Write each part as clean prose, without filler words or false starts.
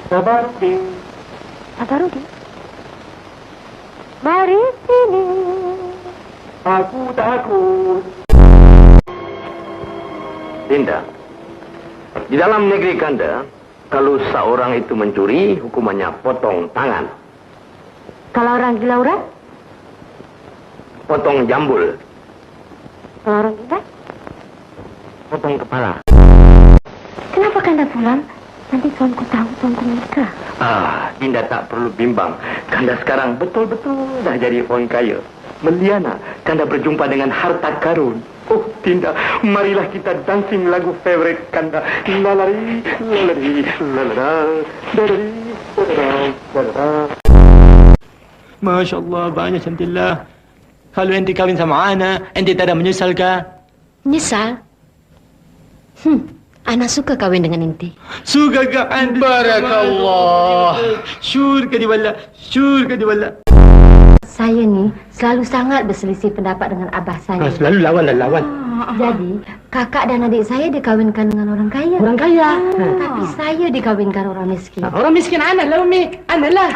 Sabarudin. Sabarudin? Mari sini. Aku takut. Dinda, di dalam negeri Kanda, kalau seorang itu mencuri, hukumannya potong tangan. Kalau orang gila urat? Potong jambul. Kalau orang gila? Potong kepala. Kenapa Kanda pulang? Nanti tuanku tahu tuanku nikah. Dinda tak perlu bimbang. Kanda sekarang betul-betul dah jadi orang kaya. Meliana, Kanda berjumpa dengan harta karun. Oh, Dinda, marilah kita dancing lagu favorite Kanda. Lalari, lalari, lalala, lalari, lalala, lalala. Masya Allah, banyak cantiklah. Kalau ente kawin sama Ana, ente tak ada menyesal kah? Menyesal? Ana suka kawin dengan ente. Suka kah ente? Barakallah. Syurga di wala, syurga di wala. Saya ni selalu sangat berselisih pendapat dengan abah saya. Selalu lawan dan lawan. Jadi, kakak dan adik saya dikawinkan dengan orang kaya. Orang kaya. Tapi saya dikawinkan orang miskin. Orang miskin Ana lah, Umi. Ana lah.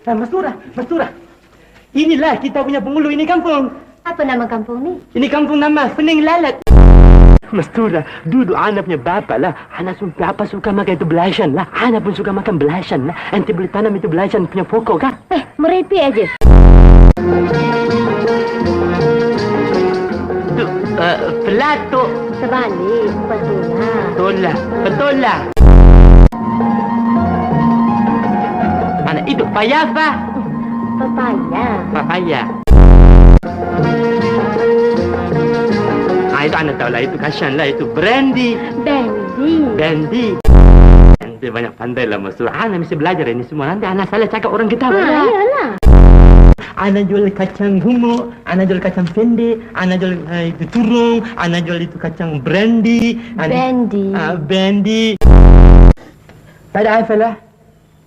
Mastura, Mastura. Inilah kita punya penghulu ini kampung. Apa nama kampung ni? Ini kampung nama Pening Lalat. Mastura, dulu Ana punya bapa lah. Ana bapa suka makan itu belasan lah. Ana pun suka makan belasan lah. Ente boleh tanam itu belasan punya pokok kah? Merepek aja. Itu, pelatuk. Terbalik, betul lah. Betul lah, betul lah. Ana itu payafa. Papaya. Papaya. Itu Ana tahu lah, itu kasihan lah, itu brandy. Bandy. Bandy. Ente banyak pandai lah Mastura. Ana mesti belajar ini semua. Nanti Ana salah cakap orang kita. Iyalah. Ana jual kacang humuk, Ana jual kacang pendek, Ana jual itu turung, Ana jual itu kacang brandy. Bandy. Bandy. Pada Afa lah.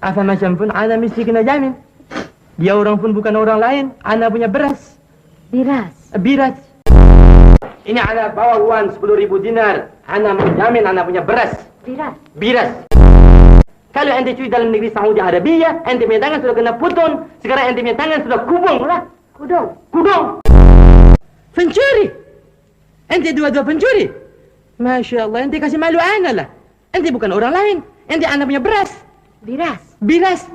Afa macam pun Ana mesti kena jamin. Dia orang pun bukan orang lain. Ana punya beras. Biras. Biras. Ini Ana bawa uang 10.000 dinar. Ana menjamin Ana punya beras. Biras. Biras. Kalau ente cuci dalam negeri Saudi Arabia, ente punya tangan sudah kena puton. Sekarang ente punya tangan sudah kubung lah. Kudung. Kudung. Pencuri. Ente dua-dua pencuri. Masya Allah, ente kasih malu Ana lah. Ente bukan orang lain. Ente Ana punya beras. Biras. Biras.